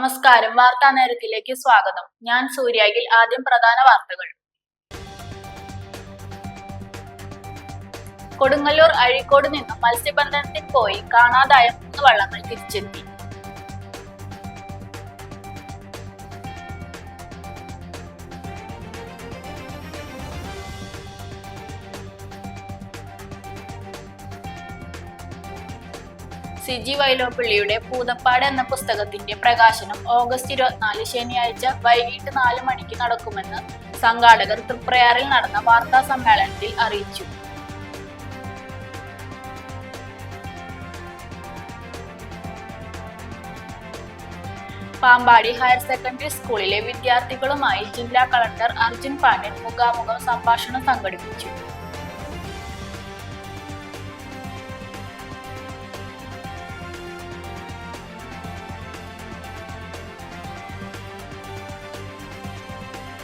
നമസ്കാരം. വാർത്താ നേരത്തിലേക്ക് സ്വാഗതം. ഞാൻ സൂര്യായിൽ. ആദ്യം പ്രധാന വാർത്തകൾ. കൊടുങ്ങല്ലൂർ അഴീക്കോട് നിന്നും മത്സ്യബന്ധനത്തിന് പോയി കാണാതായ 3 വള്ളങ്ങൾ തിരിച്ചെത്തി. സിജി വൈലോപ്പിള്ളിയുടെ പൂതപ്പാട് എന്ന പുസ്തകത്തിന്റെ പ്രകാശനം ഓഗസ്റ്റ് 24 ശനിയാഴ്ച വൈകിട്ട് 4 മണിക്ക് നടക്കുമെന്ന് സംഘാടകർ തൃപ്രയാറിൽ നടന്ന വാർത്താ സമ്മേളനത്തിൽ അറിയിച്ചു. പാമ്പാടി ഹയർ സെക്കൻഡറി സ്കൂളിലെ വിദ്യാർത്ഥികളുമായി ജില്ലാ കളക്ടർ അർജുൻ പാണ്ഡ്യൻ മുഖാമുഖം സംഭാഷണം സംഘടിപ്പിച്ചു.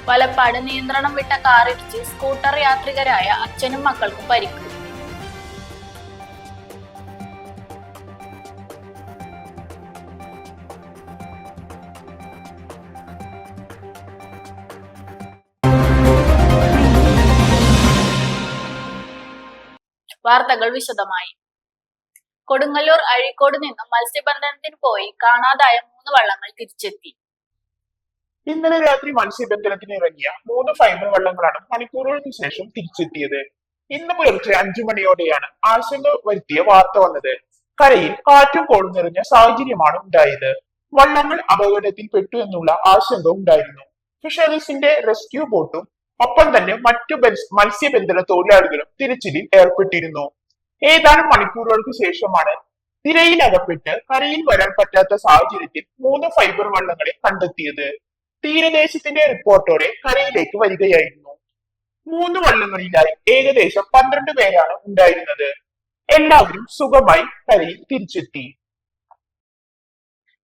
വലപ്പാട് നിയന്ത്രണം വിട്ട കാറിടിച്ച് സ്കൂട്ടർ യാത്രികരായ അച്ഛനും മക്കൾക്കും പരിക്ക്. വാർത്തകൾ വിശദമായി. കൊടുങ്ങല്ലൂർ അഴീക്കോട് നിന്നും മത്സ്യബന്ധനത്തിന് പോയി കാണാതായ 3 വള്ളങ്ങൾ തിരിച്ചെത്തി. ഇന്നലെ രാത്രി മത്സ്യബന്ധനത്തിന് ഇറങ്ങിയ 3 ഫൈബർ വള്ളങ്ങളാണ് മണിക്കൂറുകൾക്ക് ശേഷം തിരിച്ചെത്തിയത്. ഇന്ന് പുലർച്ചെ 5 മണിയോടെയാണ് ആശങ്ക വരുത്തിയ വാർത്ത വന്നത്. കരയിൽ കാറ്റും കോളും നിറഞ്ഞ സാഹചര്യമാണ് ഉണ്ടായത്. വള്ളങ്ങൾ അപകടത്തിൽ പെട്ടു എന്നുള്ള ആശങ്ക ഉണ്ടായിരുന്നു. ഫിഷറീസിന്റെ റെസ്ക്യൂ ബോട്ടും ഒപ്പം തന്നെ മറ്റു മത്സ്യബന്ധന തൊഴിലാളികളും തിരച്ചിലിൽ ഏർപ്പെട്ടിരുന്നു. ഏതാനും മണിക്കൂറുകൾക്ക് ശേഷമാണ് തിരയിലകപ്പെട്ട് കരയിൽ വരാൻ പറ്റാത്ത സാഹചര്യത്തിൽ 3 ഫൈബർ വള്ളങ്ങളെ കണ്ടെത്തിയത്. തീരദേശത്തിന്റെ റിപ്പോർട്ടോടെ കരയിലേക്ക് വരികയായിരുന്നു. 3 വള്ളങ്ങളിലായി ഏകദേശം 12 പേരാണ് ഉണ്ടായിരുന്നത്. എല്ലാവരും സുഖമായി കരയിൽ തിരിച്ചെത്തി.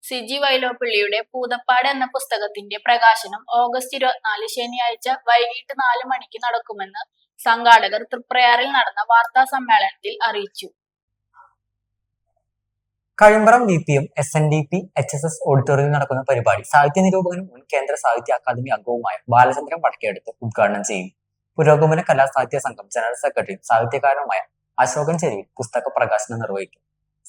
സിജി വൈലോപ്പിള്ളിയുടെ പൂതപ്പാട് എന്ന പുസ്തകത്തിന്റെ പ്രകാശനം ഓഗസ്റ്റ് 24 ശനിയാഴ്ച വൈകിട്ട് 4 മണിക്ക് നടക്കുമെന്ന് സംഘാടകർ തൃപ്രയാറിൽ നടന്ന വാർത്താ സമ്മേളനത്തിൽ അറിയിച്ചു. കഴിമ്പ്രം VPM SNDP HSS ഓഡിറ്റോറിയത്തിൽ നടക്കുന്ന പരിപാടി സാഹിത്യ നിരൂപകനും മുൻ കേന്ദ്ര സാഹിത്യ അക്കാദമി അംഗവുമായ ബാലചന്ദ്രൻ വടക്കേടുത്ത് ഉദ്ഘാടനം ചെയ്യും. പുരോഗമന കലാ സാഹിത്യ സംഘം ജനറൽ സെക്രട്ടറിയും സാഹിത്യകാരനുമായ അശോകൻ ചെരുവിൽ പുസ്തക പ്രകാശനം നിർവഹിക്കും.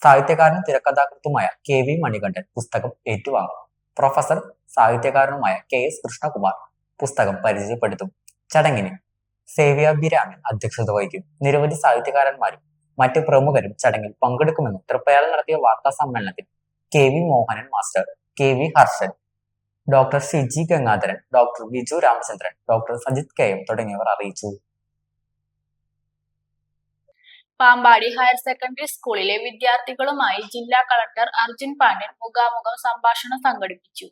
സാഹിത്യകാരനും തിരക്കഥാകൃത്തുമായ KV മണികണ്ഠൻ പുസ്തകം ഏറ്റുവാങ്ങും. പ്രൊഫസർ സാഹിത്യകാരനുമായ KS കൃഷ്ണകുമാർ പുസ്തകം പരിചയപ്പെടുത്തും. ചടങ്ങിന് സേവ്യാഭിരാമൻ അധ്യക്ഷത വഹിക്കും. നിരവധി സാഹിത്യകാരന്മാരും മറ്റു പ്രമുഖരും ചടങ്ങിൽ പങ്കെടുക്കുമെന്ന് തൃപ്പയാറിൽ നടത്തിയ വാർത്താ സമ്മേളനത്തിൽ KV Mohanan master, KV Harshan, doctor Siji Gangadharan, doctor Biju Ramachandran, doctor Sajith KM തുടങ്ങിയവർ അറിയിച്ചു. പാമ്പാടി ഹയർ സെക്കൻഡറി സ്കൂളിലെ വിദ്യാർത്ഥികളുമായി ജില്ലാ കളക്ടർ അർജുൻ പാണ്ഡ്യൻ മുഖാമുഖം സംഭാഷണം സംഘടിപ്പിച്ചു.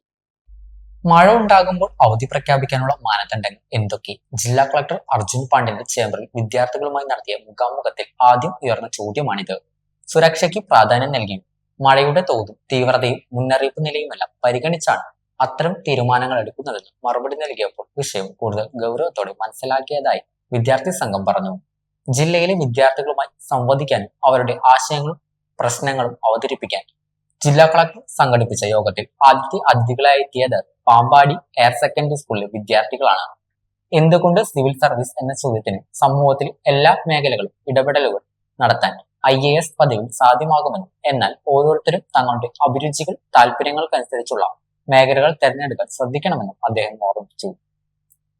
മഴ ഉണ്ടാകുമ്പോൾ അവധി പ്രഖ്യാപിക്കാനുള്ള മാനദണ്ഡങ്ങൾ എന്തൊക്കെ? ജില്ലാ കളക്ടർ അർജുൻ പാണ്ഡ്യന്റെ ചേംബറിൽ വിദ്യാർത്ഥികളുമായി നടത്തിയ മുഖാമുഖത്തിൽ ആദ്യം ഉയർന്ന ചോദ്യമാണിത്. സുരക്ഷയ്ക്ക് പ്രാധാന്യം നൽകിയും മഴയുടെ തോതും തീവ്രതയും മുന്നറിയിപ്പ് നിലയുമെല്ലാം പരിഗണിച്ചാണ് അത്തരം തീരുമാനങ്ങൾ എടുക്കുന്നതെന്ന് മറുപടി നൽകിയപ്പോൾ വിഷയം കൂടുതൽ ഗൗരവത്തോടെ മനസ്സിലാക്കിയതായി വിദ്യാർത്ഥി സംഘം പറഞ്ഞു. ജില്ലയിലെ വിദ്യാർത്ഥികളുമായി സംവദിക്കാനും അവരുടെ ആശയങ്ങളും പ്രശ്നങ്ങളും അവതരിപ്പിക്കാൻ ജില്ലാ കളക്ടർ സംഘടിപ്പിച്ച യോഗത്തിൽ ആദ്യത്തെ അതിഥികളായി എത്തിയത് പാമ്പാടി ഹയർ സെക്കൻഡറി സ്കൂളിലെ വിദ്യാർത്ഥികളാണ്. എന്തുകൊണ്ട് സിവിൽ സർവീസ് എന്ന ചോദ്യത്തിന് സമൂഹത്തിൽ എല്ലാ മേഖലകളും ഇടപെടലുകൾ നടത്താൻ IAS പദവി സാധ്യമാകുമെന്നും എന്നാൽ ഓരോരുത്തരും തങ്ങളുടെ അഭിരുചികൾ താല്പര്യങ്ങൾക്കനുസരിച്ചുള്ള മേഖലകൾ തെരഞ്ഞെടുക്കാൻ ശ്രദ്ധിക്കണമെന്നും അദ്ദേഹം ഓർമ്മിപ്പിച്ചു.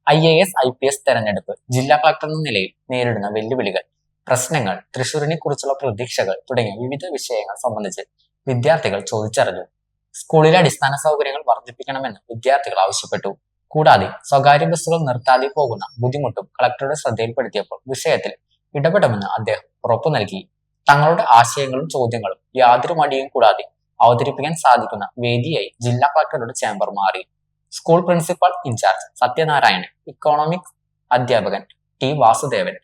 IAS IPS തെരഞ്ഞെടുപ്പ്, ജില്ലാ കളക്ടർ എന്ന നിലയിൽ നേരിടുന്ന വെല്ലുവിളികൾ, പ്രശ്നങ്ങൾ, തൃശൂരിനെ കുറിച്ചുള്ള പ്രതീക്ഷകൾ തുടങ്ങിയ വിവിധ വിഷയങ്ങൾ സംബന്ധിച്ച് വിദ്യാർത്ഥികൾ ചോദിച്ചറിഞ്ഞു. സ്കൂളിലെ അടിസ്ഥാന സൗകര്യങ്ങൾ വർദ്ധിപ്പിക്കണമെന്ന് വിദ്യാർത്ഥികൾ ആവശ്യപ്പെട്ടു. കൂടാതെ സ്വകാര്യ ബസ്സുകൾ നിർത്താതെ പോകുന്ന ബുദ്ധിമുട്ടും കളക്ടറുടെ ശ്രദ്ധയിൽപ്പെടുത്തിയപ്പോൾ വിഷയത്തിൽ ഇടപെടുമെന്ന് അദ്ദേഹം ഉറപ്പു നൽകി. തങ്ങളുടെ ആശയങ്ങളും ചോദ്യങ്ങളും യാതൊരു മടിയും കൂടാതെ അവതരിപ്പിക്കാൻ സാധിക്കുന്ന വേദിയായി ജില്ലാ കളക്ടറുടെ ചേംബർ മാറി. School principal in charge Sathyanarayanan, economics അധ്യാപകൻ T വാസുദേവൻ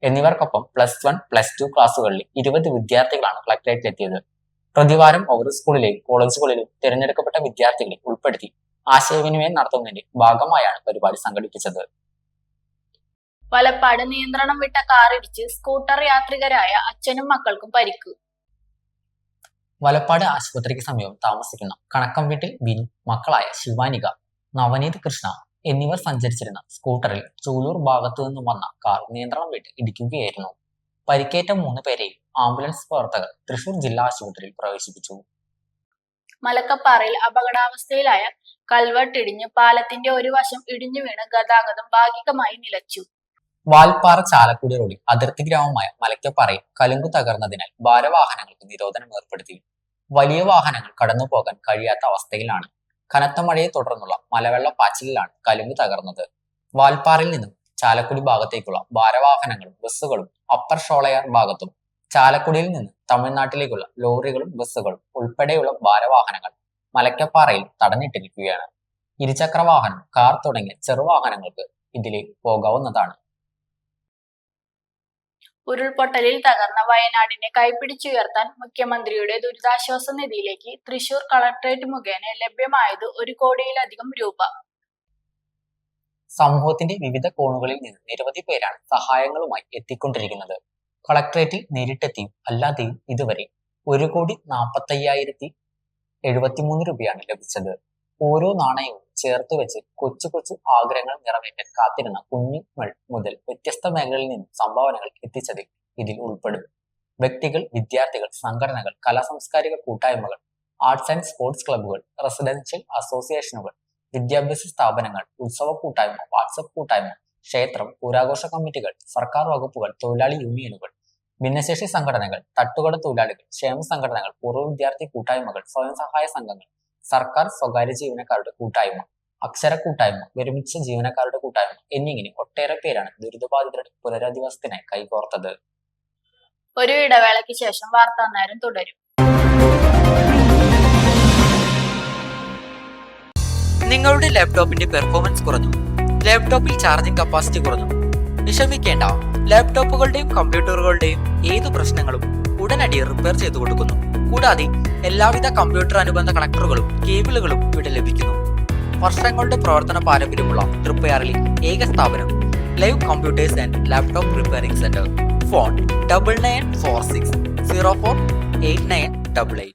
എന്നിവർക്കൊപ്പം +1, +2 ക്ലാസുകളിലെ 20 വിദ്യാർത്ഥികളാണ് കളക്ടറേറ്റിലെത്തിയത്. പ്രതിവാരം ഓരോ സ്കൂളിലെയും കോളേജുകളിലും തിരഞ്ഞെടുക്കപ്പെട്ട വിദ്യാർത്ഥികളെ ഉൾപ്പെടുത്തി ആശയവിനിമയം നടത്തുന്നതിന്റെ ഭാഗമായാണ് പരിപാടി സംഘടിപ്പിച്ചത്. വലപ്പാട് നിയന്ത്രണം വിട്ട കാറിടിച്ച് സ്കൂട്ടർ യാത്രികരായ അച്ഛനും മക്കൾക്കും പരിക്ക്. വലപ്പാട് ആശുപത്രിക്ക് സമീപം താമസിക്കുന്ന കണക്കം വീട്ടിൽ ബിനു, മക്കളായ ശിവാനിക, നവനീത് കൃഷ്ണ എന്നിവർ സഞ്ചരിച്ചിരുന്ന സ്കൂട്ടറിൽ ചൂലൂർ ഭാഗത്തു നിന്നും വന്ന കാർ നിയന്ത്രണം വിട്ട് ഇടിക്കുകയായിരുന്നു. പരിക്കേറ്റ 3 പേരെയും ആംബുലൻസ് പ്രവർത്തകർ തൃശൂർ ജില്ലാ ആശുപത്രിയിൽ പ്രവേശിപ്പിച്ചു. മലക്കപ്പാറയിൽ അപകടാവസ്ഥയിലായ കൽവർട്ട് ഇടിഞ്ഞ് പാലത്തിന്റെ ഒരു വശം ഇടിഞ്ഞു വീണ് ഗതാഗതം ഭാഗികമായി നിലച്ചു. വാൽപ്പാറ ചാലക്കുടി റോഡിൽ അതിർത്തി ഗ്രാമമായ മലക്കപ്പാറയിൽ കലുങ്കു തകർന്നതിനാൽ ഭാരവാഹനങ്ങൾക്ക് നിരോധനം ഏർപ്പെടുത്തി. വലിയ വാഹനങ്ങൾ കടന്നുപോകാൻ കഴിയാത്ത അവസ്ഥയിലാണ്. കനത്ത മഴയെ തുടർന്നുള്ള മലവെള്ളപ്പാച്ചിലിലാണ് കലുങ്കു തകർന്നത്. വാൽപ്പാറയിൽ നിന്നും ചാലക്കുടി ഭാഗത്തേക്കുള്ള ഭാരവാഹനങ്ങളും ബസ്സുകളും അപ്പർ ഷോളയാർ ഭാഗത്തും ചാലക്കുടിയിൽ നിന്ന് തമിഴ്നാട്ടിലേക്കുള്ള ലോറികളും ബസ്സുകളും ഉൾപ്പെടെയുള്ള ഭാരവാഹനങ്ങൾ മലക്കപ്പാറയിൽ തടഞ്ഞിട്ടിരിക്കുകയാണ്. ഇരുചക്ര വാഹനം, കാർ തുടങ്ങിയ ചെറുവാഹനങ്ങൾക്ക് ഇതിലെ പോകാവുന്നതാണ്. ഉരുൾപൊട്ടലിൽ തകർന്ന വയനാടിനെ കൈപിടിച്ചുയർത്താൻ മുഖ്യമന്ത്രിയുടെ ദുരിതാശ്വാസ നിധിയിലേക്ക് തൃശൂർ കളക്ടറേറ്റ് മുഖേന ലഭ്യമായത് 1 കോടിയിലധികം രൂപ. സമൂഹത്തിന്റെ വിവിധ കോണുകളിൽ നിന്ന് നിരവധി പേരാണ് സഹായങ്ങളുമായി എത്തിക്കൊണ്ടിരിക്കുന്നത്. കളക്ടറേറ്റിൽ നേരിട്ടെത്തിയും അല്ലാതെയും ഇതുവരെ 1,45,073 രൂപയാണ് ലഭിച്ചത്. ഓരോ നാണയവും ചേർത്ത് വെച്ച് കൊച്ചു കൊച്ചു ആഗ്രഹങ്ങൾ നിറവേറ്റാൻ കാത്തിരുന്ന കുഞ്ഞുങ്ങൾ മുതൽ വ്യത്യസ്ത മേഖലകളിൽ നിന്നും സംഭാവനകൾ എത്തിച്ചതിൽ ഇതിൽ ഉൾപ്പെടും. വ്യക്തികൾ, വിദ്യാർത്ഥികൾ, സംഘടനകൾ, കലാസാംസ്കാരിക കൂട്ടായ്മകൾ, ആർട്സ് ആൻഡ് സ്പോർട്സ് ക്ലബ്ബുകൾ, റെസിഡൻഷ്യൽ അസോസിയേഷനുകൾ, വിദ്യാഭ്യാസ സ്ഥാപനങ്ങൾ, ഉത്സവ കൂട്ടായ്മ, വാട്സപ്പ് കൂട്ടായ്മ, ക്ഷേത്രം, പൂരാഘോഷ കമ്മിറ്റികൾ, സർക്കാർ വകുപ്പുകൾ, തൊഴിലാളി യൂണിയനുകൾ, ഭിന്നശേഷി സംഘടനകൾ, തട്ടുകട തൊഴിലാളികൾ, ക്ഷേമ സംഘടനകൾ, പൂർവ്വ വിദ്യാർത്ഥി കൂട്ടായ്മകൾ, സ്വയം സഹായ സംഘങ്ങൾ, സർക്കാർ സ്വകാര്യ ജീവനക്കാരുടെ കൂട്ടായ്മ, അക്ഷര കൂട്ടായ്മ, വിരമിച്ച ജീവനക്കാരുടെ കൂട്ടായ്മ എന്നിങ്ങനെ ഒട്ടേറെ പേരാണ് ദുരിതബാധിതരുടെ പുനരധിവാസത്തിനായി കൈകോർത്തത്. ഒരു ഇടവേളയ്ക്ക് ശേഷം വാർത്താനേരം തുടരും. നിങ്ങളുടെ ലാപ്ടോപ്പിന്റെ പെർഫോമൻസ് കുറഞ്ഞു, ലാപ്ടോപ്പിൽ ചാർജിംഗ് കപ്പാസിറ്റി കുറഞ്ഞു. വിഷമിക്കേണ്ട, ലാപ്ടോപ്പുകളുടെയും കമ്പ്യൂട്ടറുകളുടെയും ഏതു പ്രശ്നങ്ങളും ഉടനടി റിപ്പയർ ചെയ്തു കൊടുക്കുന്നു. കൂടാതെ എല്ലാവിധ കമ്പ്യൂട്ടർ അനുബന്ധ കണക്ടറുകളും കേബിളുകളും ഇവിടെ ലഭിക്കുന്നു. വർഷങ്ങളുടെ പ്രവർത്തന പാരമ്പര്യമുള്ള റിപ്പയറിലെ ഏക സ്ഥാപനം live computers and laptop repairing centre. Phone 9946048988.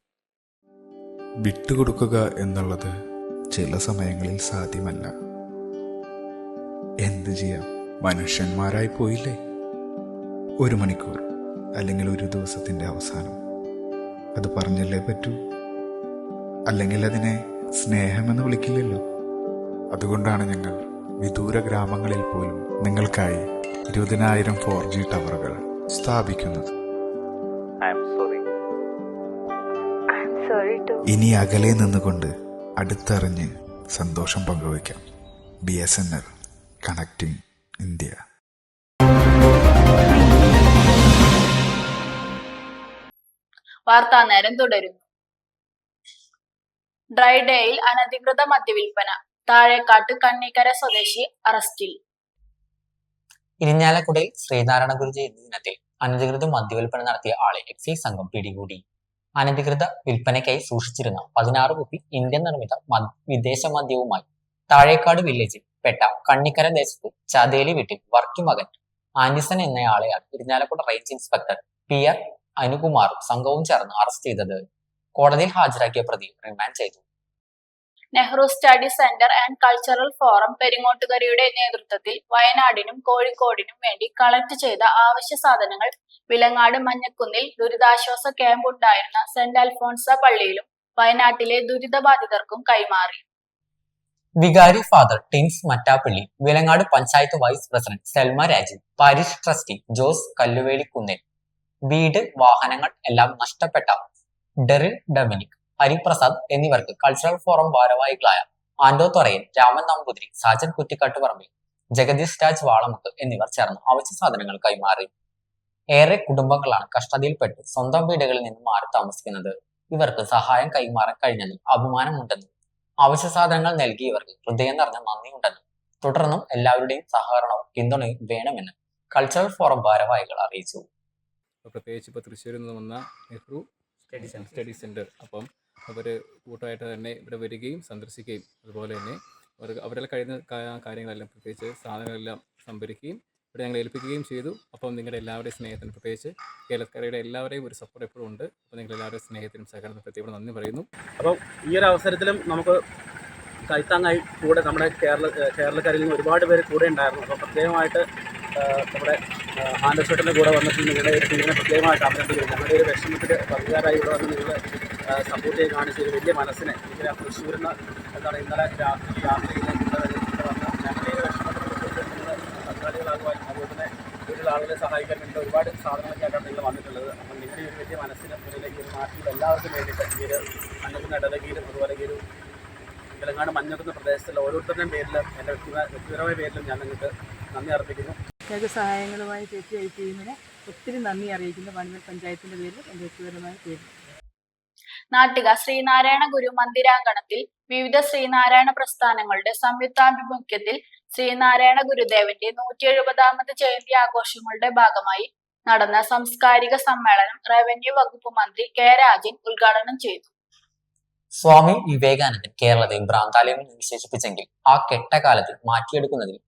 വിട്ടുകൊടുക്കുക എന്നുള്ളത് ചില സമയങ്ങളിൽ സാധ്യമല്ല. എന്ത് ചെയ്യാം, മനുഷ്യന്മാരായി പോയില്ലേ. 1 മണിക്കൂർ അല്ലെങ്കിൽ ഒരു ദിവസത്തിൻ്റെ അവസാനം അത് പറഞ്ഞല്ലേ പറ്റൂ. അല്ലെങ്കിൽ അതിനെ സ്നേഹമെന്ന് വിളിക്കില്ലല്ലോ. അതുകൊണ്ടാണ് ഞങ്ങൾ വിദൂര ഗ്രാമങ്ങളിൽ പോലും നിങ്ങൾക്കായി 20,000 4G ടവറുകൾ സ്ഥാപിക്കുന്നത്. ഇനി അകലെ നിന്നുകൊണ്ട് അടുത്തറിഞ്ഞ് സന്തോഷം പങ്കുവയ്ക്കാം. BSNL, connecting India. വാർത്താനേരം തുടരുന്നു. ഡ്രൈ ഡേയിൽ അനധികൃത മദ്യവിൽപ്പന. താഴേക്കാട്ട് കണ്ണിക്കര സ്വദേശി അറസ്റ്റിൽ. ഇരിഞ്ഞാലക്കുടയിൽ ശ്രീനാരായണ ഗുരു ജയന്തി ദിനത്തിൽ അനധികൃത മദ്യവിൽപ്പന നടത്തിയ ആളെ എക്സൈസ് സംഘം പിടികൂടി. അനധികൃത വിൽപ്പനയ്ക്കായി സൂക്ഷിച്ചിരുന്ന 16 കുപ്പി ഇന്ത്യൻ നിർമ്മിത വിദേശ മദ്യവുമായി താഴേക്കാട് വില്ലേജിൽ പെട്ട കണ്ണിക്കര ദേശത്ത് ചതേലി വീട്ടിൽ വർക്കി മകൻ ആൻഡിസൺ എന്നയാളെയാണ് ഇരിഞ്ഞാലക്കുട റേഞ്ച് ഇൻസ്പെക്ടർ PR അനുകുമാറും സംഘവും ചേർന്ന് അറസ്റ്റ് ചെയ്തത്. കോടതിയിൽ ഹാജരാക്കിയ പ്രതി റിമാൻഡ് ചെയ്തു. Nehru study centre and cultural forum പെരിങ്ങോട്ടുകരയുടെ നേതൃത്വത്തിൽ വയനാടിനും കോഴിക്കോടിനും വേണ്ടി കളക്ട് ചെയ്ത ആവശ്യ സാധനങ്ങൾ വിലങ്ങാട് മഞ്ഞക്കുന്നിൽ ദുരിതാശ്വാസ ക്യാമ്പ് ഉണ്ടായിരുന്ന സെന്റ് അൽഫോൺസ പള്ളിയിലും വയനാട്ടിലെ ദുരിതബാധിതർക്കും കൈമാറി. വികാരി father Tins Mattappally, Vilangad panchayat vice president Selma Rajeev, parish trustee Jose Kalluvelikunnil, വീട്, വാഹനങ്ങൾ എല്ലാം നഷ്ടപ്പെട്ട ഡെറിൽ ഡൊമിനിക്, ഹരിപ്രസാദ് എന്നിവർക്ക് കൾച്ചറൽ ഫോറം ഭാരവാഹികളായ ആൻഡോ തൊറയൻ, രാമൻ നമ്പൂതിരി, സാജൻ കുറ്റിക്കാട്ടുപറമ്പിൽ, ജഗദീഷ് രാജ് വാളമുക്ക് എന്നിവർ ചേർന്ന് അവശ്യ സാധനങ്ങൾ കൈമാറി. ഏറെ കുടുംബങ്ങളാണ് കഷ്ടതയിൽപ്പെട്ട് സ്വന്തം വീടുകളിൽ നിന്ന് മാറി താമസിക്കുന്നത്. ഇവർക്ക് സഹായം കൈമാറാൻ കഴിഞ്ഞതിൽ അഭിമാനമുണ്ടെന്നും അവശ്യ സാധനങ്ങൾ നൽകിയവർക്ക് ഹൃദയം നിറഞ്ഞ നന്ദിയുണ്ടെന്നും തുടർന്നും എല്ലാവരുടെയും സഹകരണവും പിന്തുണയും വേണമെന്ന് കൾച്ചറൽ ഫോറം ഭാരവാഹികൾ അറിയിച്ചു. പ്രത്യേകിച്ച് ഇപ്പോൾ തൃശ്ശൂരിൽ നിന്ന് വന്ന നെഹ്റു സ്റ്റഡി സെൻറ്റർ, അപ്പം അവർ കൂട്ടമായിട്ട് തന്നെ ഇവിടെ വരികയും സന്ദർശിക്കുകയും അതുപോലെ തന്നെ അവരെല്ലാം കഴിയുന്ന കാര്യങ്ങളെല്ലാം പ്രത്യേകിച്ച് സാധനങ്ങളെല്ലാം സംഭരിക്കുകയും ഇവിടെ ഞങ്ങൾ ഏൽപ്പിക്കുകയും ചെയ്തു. അപ്പം നിങ്ങളുടെ എല്ലാവരുടെയും സ്നേഹത്തിന്, പ്രത്യേകിച്ച് കേരളക്കരയുടെ എല്ലാവരെയും ഒരു സപ്പോർട്ട് എപ്പോഴും ഉണ്ട്. അപ്പോൾ നിങ്ങൾ എല്ലാവരുടെയും സ്നേഹത്തിനും സഹകരണത്തിനും പ്രത്യേകം നന്ദി പറയുന്നു. അപ്പം ഈ ഒരു അവസരത്തിലും നമുക്ക് കൈത്താങ്ങായി കൂടെ നമ്മുടെ കേരളക്കരയിൽ നിന്ന് ഒരുപാട് പേര് കൂടെ ഉണ്ടായിരുന്നു. അപ്പോൾ പ്രത്യേകമായിട്ട് നമ്മുടെ ആൻഡർഷോട്ടിൻ്റെ കൂടെ വന്നിട്ട് നിങ്ങളുടെ ഒരു ടീമിനെ പ്രത്യേകമായിട്ട് അഭിനന്ദിക്കുന്നു. ഞങ്ങളുടെ ഒരു വിഷമത്തിൽ പങ്കുകാരായി ഇവിടെ വന്ന് നിങ്ങൾ സപ്പോർട്ട് ചെയ്ത് കാണിച്ചൊരു വലിയ മനസ്സിനെ എനിക്ക് തൃശ്ശൂരിൽ നിന്ന് എന്താണ് ഇന്നലെ രാത്രിയിൽ വന്ന് ഞങ്ങളുടെ ഒരു വിഷമത്തിൽ നിങ്ങൾ പങ്കാളികളാകുവാൻ, അതുപോലെ തന്നെ വീട്ടിലുള്ള ആളുകളെ സഹായിക്കാൻ വേണ്ടി ഒരുപാട് സാധനങ്ങളൊക്കെയായിട്ടാണ് നിങ്ങൾ വന്നിട്ടുള്ളത്. അപ്പം നിങ്ങളുടെ ഒരു വലിയ മനസ്സിന് മുന്നിലേക്ക് ഒരു നാട്ടിൽ എല്ലാവർക്കും വേണ്ടിയിട്ട് ഈ ഒരു അന്നകുന്ന ഇടവകയിലും അതുപോലെ ഈ ഒരു തെലങ്കാന മഞ്ഞകുന്ന പ്രദേശത്തുള്ള ഓരോരുത്തരുടെയും പേരിലും എൻ്റെ വ്യക്തിപരമായ പേരിലും ഞാൻ നിങ്ങൾക്ക് നന്ദി അർപ്പിക്കുന്നു. ഞങ്ങൾക്ക് സഹായങ്ങളുമായി ചേച്ചി ഐ ടീമിനെ ഒത്തിരി നന്ദി അറിയിക്കുന്നു. പണിമൽ പഞ്ചായത്തിൻ്റെ പേരിൽ എൻ്റെ വ്യക്തിപരമായ പേരിൽ. നാട്ടിക ശ്രീനാരായണ ഗുരു മന്ദിരാങ്കണത്തിൽ വിവിധ ശ്രീനാരായണ പ്രസ്ഥാനങ്ങളുടെ സംയുക്താഭിമുഖ്യത്തിൽ ശ്രീനാരായണ ഗുരുദേവന്റെ 170ാമത് ജയന്തി ആഘോഷങ്ങളുടെ ഭാഗമായി നടന്ന സാംസ്കാരിക സമ്മേളനം റവന്യൂ വകുപ്പ് മന്ത്രി കെ രാജൻ ഉദ്ഘാടനം ചെയ്തു. സ്വാമി വിവേകാനന്ദൻ കേരളത്തെ ഭ്രാന്താലയം എന്ന് വിശേഷിപ്പിച്ചെങ്കിൽ ആ കെട്ടകാലത്ത് മാറ്റിയെടുക്കുന്നതിൽ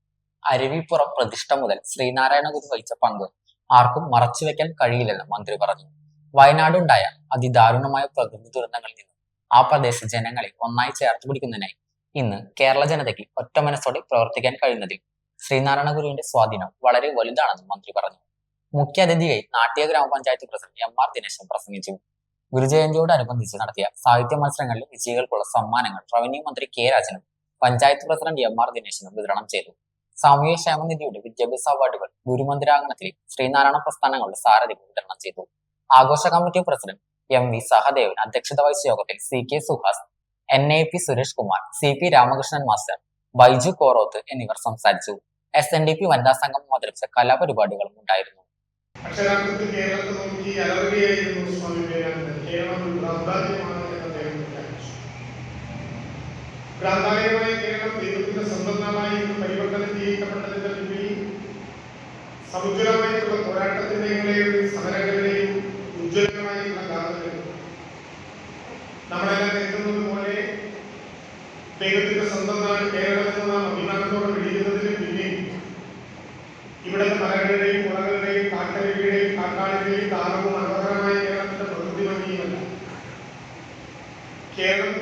അരുവിപ്പുറം പ്രതിഷ്ഠ മുതൽ ശ്രീനാരായണ ഗുരു വഹിച്ച പങ്ക് ആർക്കും മറച്ചുവെക്കാൻ കഴിയില്ലെന്ന് മന്ത്രി പറഞ്ഞു. വയനാടുണ്ടായ അതിദാരുണമായ പ്രകൃതി ദുരന്തങ്ങളിൽ നിന്നും ആ പ്രദേശ ജനങ്ങളെ ഒന്നായി ചേർത്ത് പിടിക്കുന്നതിനായി ഇന്ന് കേരള ജനതയ്ക്ക് ഒറ്റ മനസ്സോടെ പ്രവർത്തിക്കാൻ കഴിയുന്നതിൽ ശ്രീനാരായണ ഗുരുവിന്റെ സ്വാധീനം വളരെ വലുതാണെന്ന് മന്ത്രി പറഞ്ഞു. മുഖ്യ അതിഥിയായി നാട്ടിക ഗ്രാമപഞ്ചായത്ത് പ്രസിഡന്റ് എം ആർ ദിനേശൻ പ്രസംഗിച്ചു. ഗുരുജയന്തിയോടനുബന്ധിച്ച് നടത്തിയ സാഹിത്യ മത്സരങ്ങളിലെ വിജയികൾക്കുള്ള സമ്മാനങ്ങൾ റവന്യൂ മന്ത്രി കെ രാജനും പഞ്ചായത്ത് പ്രസിഡന്റ് എം ആർ ദിനേശനും വിതരണം ചെയ്തു. സാമൂഹ്യ ക്ഷേമനിധിയുടെ വിദ്യാഭ്യാസ അവാർഡുകൾ ഗുരുമന്ദിരാങ്കണത്തിലെ ശ്രീനാരായണ പ്രസ്ഥാനങ്ങളുടെ സാരഥികൾ വിതരണം ചെയ്തു. ആഘോഷ committee president M V Sahadevan അധ്യക്ഷത വഹിച്ച യോഗത്തിൽ C K Suhas, NAP Suresh Kumar, CP Ramakrishnan master, Baiju Koroth എന്നിവർ സംസാരിച്ചു. SNDP വനിതാ സംഘം അവതരിപ്പിച്ച കലാപരിപാടികളും ഉണ്ടായിരുന്നു. അക്ഷരാർത്ഥത്തിൽ കേരളത്തെ നോക്കി അലറുകയായിരുന്നു സ്വാമി വിവേകാനന്ദൻ. കേരളം ഒരു ഭ്രാന്താലയമാണ് എന്ന് അദ്ദേഹം പ്രഖ്യാപിച്ചു. ഭ്രാന്താലയമായ കേരളം ദൈവത്തിന്റെ സ്വന്തം നാമായി പരിവർത്തനം ചെയ്യപ്പെട്ടതിന്റെ പിന്നിൽ സമുജ്വലമായിട്ടുള്ള പോരാട്ടത്തിന്റെയും സമരങ്ങളുടെയും ഉജ്ജ്വലമായിട്ടുള്ള ഗാഥകൾ നമ്മളെല്ലാം കേൾക്കുന്നത് പോലെ ദൈവത്തിന്റെ സ്വന്തം നാട് കേരളത്തിൽ നാം അഭിമാനത്തോടെ വിളിക്കുന്നതിന് പിന്നിൽ ഇവിടുത്തെ മലകളുടെയും പുഴകളുടെയും കാട്ടരുവിയുടെയും കാക്കാളികളുടെയും താളവും മനോഹരമായ കേരളത്തിന്റെ പ്രകൃതി ഭംഗിയുമല്ല.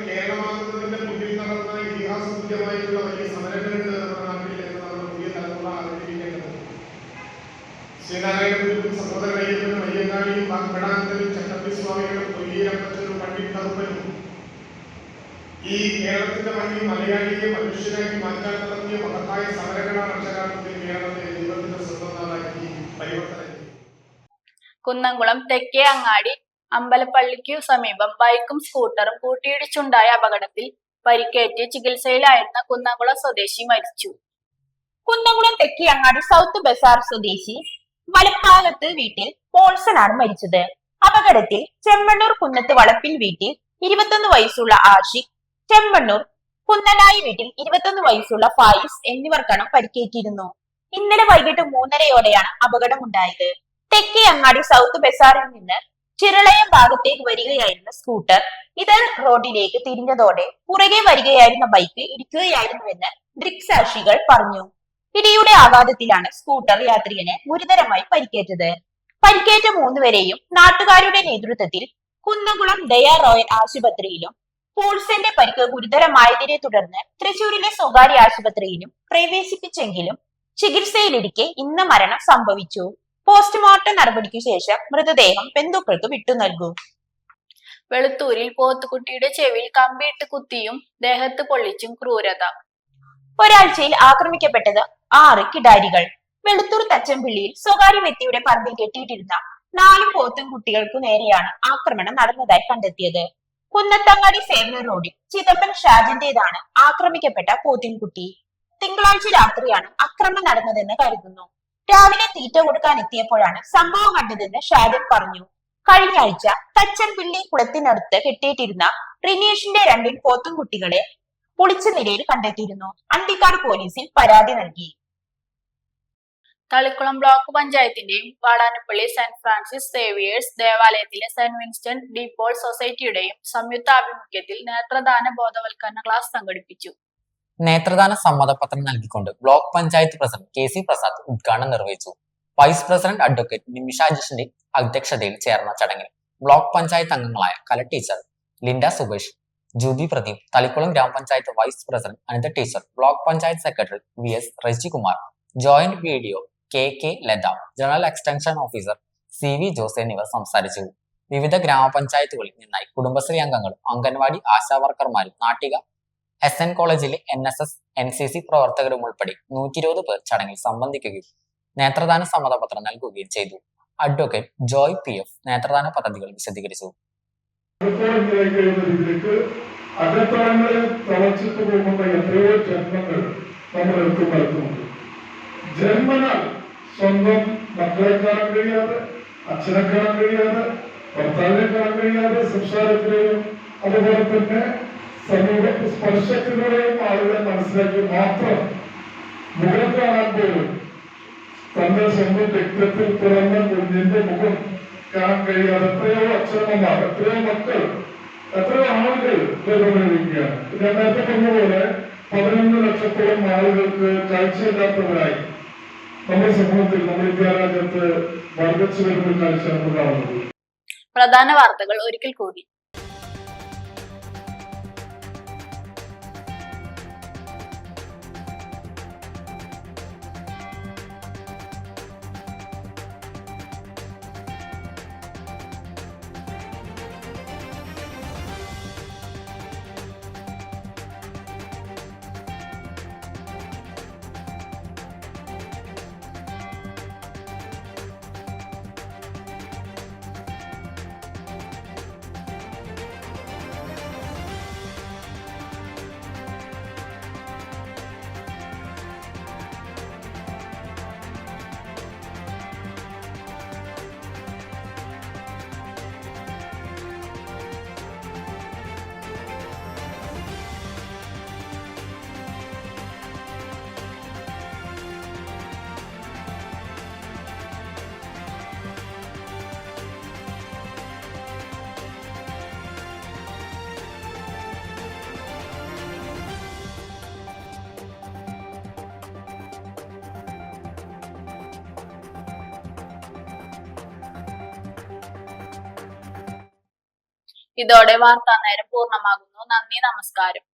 കേരളമാകുന്നതിന്റെ മുന്നിൽ നടന്ന ഇതിഹാസ തുല്യമായിട്ടുള്ള വലിയ സമരങ്ങളുണ്ട് നമ്മുടെ നാട്ടിൽ എന്ന് നമ്മുടെ പുതിയ തലമുറ അറിഞ്ഞിരിക്കേണ്ടത്. ശ്രീനാരായണ ഗുരുവും സഹോദരൻ അയ്യപ്പനും അയ്യങ്കാളിയും വാഗ്ഭടാനന്ദനും ചട്ടമ്പി സ്വാമികളും കൊല്ലിയപ്പച്ചനും പണ്ഡിറ്റ് കറുപ്പനും ഈ കേരളത്തിന്റെ മണ്ണിൽ മലയാളിയെ മനുഷ്യരാക്കി മാറ്റാൻ നടത്തിയ മഹത്തായ സമരങ്ങളാണ് അക്ഷരാർത്ഥത്തിൽ കേരളത്തെ ദൈവത്തിന്റെ സ്വന്തം നാടാക്കി പരിവർത്തനം ചെയ്തത്. കുന്നംകുളം തെക്കേ അങ്ങാടി അമ്പലപ്പള്ളിക്കു സമീപം ബൈക്കും സ്കൂട്ടറും കൂട്ടിയിടിച്ചുണ്ടായ അപകടത്തിൽ പരിക്കേറ്റ് ചികിത്സയിലായിരുന്ന കുന്നംകുളം സ്വദേശി മരിച്ചു. കുന്നംകുളം തെക്കേ അങ്ങാടി സൗത്ത് ബസാർ സ്വദേശി വലപ്പാകത്ത് വീട്ടിൽ പോൾസൺ ആണ് മരിച്ചത്. അപകടത്തിൽ ചെമ്മണ്ണൂർ കുന്നത്ത് വളപ്പിൽ വീട്ടിൽ 21 വയസ്സുള്ള ആഷിഖ്, ചെമ്മണ്ണൂർ കുന്നനായി വീട്ടിൽ 21 വയസ്സുള്ള ഫായിസ് എന്നിവർക്കാണ് പരിക്കേറ്റിരുന്നു. ഇന്നലെ വൈകിട്ട് 3:30 അപകടമുണ്ടായത്. തെക്കേ അങ്ങാടി സൗത്ത് ബസാറിൽ നിന്ന് ചിറളയം ഭാഗത്തേക്ക് വരികയായിരുന്ന സ്കൂട്ടർ ഇതൾ റോഡിലേക്ക് തിരിഞ്ഞതോടെ പുറകെ വരികയായിരുന്ന ബൈക്ക് ഇടിക്കുകയായിരുന്നുവെന്ന് ദൃക്സാക്ഷികൾ പറഞ്ഞു. ഇടിയുടെ ആഘാതത്തിലാണ് സ്കൂട്ടർ യാത്രികന് ഗുരുതരമായി പരിക്കേറ്റത്. പരിക്കേറ്റ 3 പേരെയും നാട്ടുകാരുടെ നേതൃത്വത്തിൽ കുന്നംകുളം ദയാ റോയൽ ആശുപത്രിയിലും പോൾസന്റെ പരിക്ക് ഗുരുതരമായതിനെ തുടർന്ന് തൃശൂരിലെ സ്വകാര്യ ആശുപത്രിയിലും പ്രവേശിപ്പിച്ചെങ്കിലും ചികിത്സയിലിരിക്കെ ഇന്ന് മരണം സംഭവിച്ചു. പോസ്റ്റ്മോർട്ടം നടപടിക്കു ശേഷം മൃതദേഹം ബന്ധുക്കൾക്ക് വിട്ടു നൽകും. വെളുത്തൂരിൽ പോത്തുകുട്ടിയുടെ ചെവിയിൽ കമ്പിയിട്ട് കുത്തിയും ദേഹത്ത് പൊള്ളിച്ചും ക്രൂരത. ഒരാഴ്ചയിൽ ആക്രമിക്കപ്പെട്ടത് 6 കിടാരികൾ. വെളുത്തൂർ തച്ചമ്പിള്ളിയിൽ സ്വകാര്യ വ്യക്തിയുടെ പറമ്പിൽ കെട്ടിയിട്ടിരുന്ന 4 പോത്തും കുട്ടികൾക്കു നേരെയാണ് ആക്രമണം നടന്നതായി കണ്ടെത്തിയത്. കുന്നത്തങ്ങാടി സേവന റോഡിൽ ചിദംബൻ ഷാജിന്റേതാണ് ആക്രമിക്കപ്പെട്ട പോത്തിൻകുട്ടി. തിങ്കളാഴ്ച രാത്രിയാണ് ആക്രമണം നടന്നതെന്ന് കരുതുന്നു. രാവിലെ തീറ്റ കൊടുക്കാൻ എത്തിയപ്പോഴാണ് സംഭവം കണ്ടതെന്ന് ഷാജൻ പറഞ്ഞു. കഴിഞ്ഞ ആഴ്ച തച്ചൻപിള്ളി കുളത്തിനടുത്ത് കെട്ടിയിട്ടിരുന്ന റിനീഷിന്റെ 2 പോത്തുംകുട്ടികളെ പൊളിച്ച നിലയിൽ കണ്ടെത്തിയിരുന്നു. അന്തിക്കാട് പോലീസിൽ പരാതി നൽകി. തളിക്കുളം ബ്ലോക്ക് പഞ്ചായത്തിന്റെയും വാടാനപ്പള്ളി സെന്റ് ഫ്രാൻസിസ് സേവിയേഴ്സ് ദേവാലയത്തിലെ സെന്റ് വിൻസ്റ്റന്റ് ഡി പോൾ സൊസൈറ്റിയുടെയും സംയുക്താഭിമുഖ്യത്തിൽ നേത്രദാന ബോധവൽക്കരണ ക്ലാസ് സംഘടിപ്പിച്ചു. നേത്രദാന സമ്മതപത്രം നൽകിക്കൊണ്ട് block panchayat president KC Prasad ഉദ്ഘാടനം നിർവഹിച്ചു. വൈസ് പ്രസിഡന്റ് അഡ്വക്കേറ്റ് നിമിഷ ജിഷിന്റെ അധ്യക്ഷതയിൽ ചേർന്ന ചടങ്ങിൽ ബ്ലോക്ക് പഞ്ചായത്ത് അംഗങ്ങളായ കല ടീച്ചർ, ലിൻഡ സുബേഷ്, ജൂബി പ്രദീപ്, തളിക്കുളം ഗ്രാമപഞ്ചായത്ത് vice president Anitha teacher, block panchayat secretary VS Rajikumar, joint BDO KK Latha, general extension officer CV Jose എന്നിവർ സംസാരിച്ചു. വിവിധ ഗ്രാമപഞ്ചായത്തുകളിൽ നിന്നായി കുടുംബശ്രീ അംഗങ്ങളും അംഗൻവാടി ആശാവർക്കർമാരും നാട്ടിക SN കോളേജിലെ NSS NCC പ്രവർത്തകരും ഉൾപ്പെടെ 120 പേർ ചടങ്ങിൽ സംബന്ധിക്കുകയും നേത്രദാന സമ്മതപത്രം നൽകുകയും ചെയ്തു. അഡ്വക്കേറ്റ് ജോയ് PF നേത്രദാന പദ്ധതികൾ വിശദീകരിച്ചു. അകത്തളങ്ങളിൽ തളച്ചിട്ട് പോകുന്ന എത്രയോ ജന്മങ്ങൾ നമ്മൾ എടുത്തു വളർത്തുന്നുണ്ട്. ജന്മനാൽ സ്വന്തം മക്കളെ കാണാൻ കഴിയാതെ, അച്ഛനെ കാണാൻ കഴിയാതെ, ഭർത്താവിനെ കാണാൻ കഴിയാതെ, സംസാരത്തിലെയും അതുപോലെ തന്നെ സമൂഹ സ്പർശത്തിലൂടെയും ആളുകളെ മനസ്സിലാക്കി മാത്രം മുഖം കാണാൻ പോലും തന്റെ സ്വന്തം വ്യക്തിത്വത്തിൽ പിറന്ന കുഞ്ഞിന്റെ മുഖം കാണാൻ കഴിയാതെ എത്രയോ അച്ഛനമ്മമാർ, എത്രയോ മക്കൾ, എത്രയോ ആളുകൾ ഉപയോഗിക്കുകയാണ്. ഞാൻ നേരത്തെ പറഞ്ഞതുപോലെ 11 ലക്ഷത്തോളം ആളുകൾക്ക് കാഴ്ചയില്ലാത്തവരായി നമ്മുടെ സമൂഹത്തിൽ, നമ്മുടെ ഇന്ത്യ രാജ്യത്ത് വർദ്ധിച്ചു വരുന്ന കാഴ്ച നമ്മൾ കാണുന്നത്. പ്രധാന വാർത്തകൾ ഒരിക്കൽ കൂടി. ഇതോടെ വാർത്താ നേരം പൂർണ്ണമാകുന്നു. നന്ദി, നമസ്കാരം.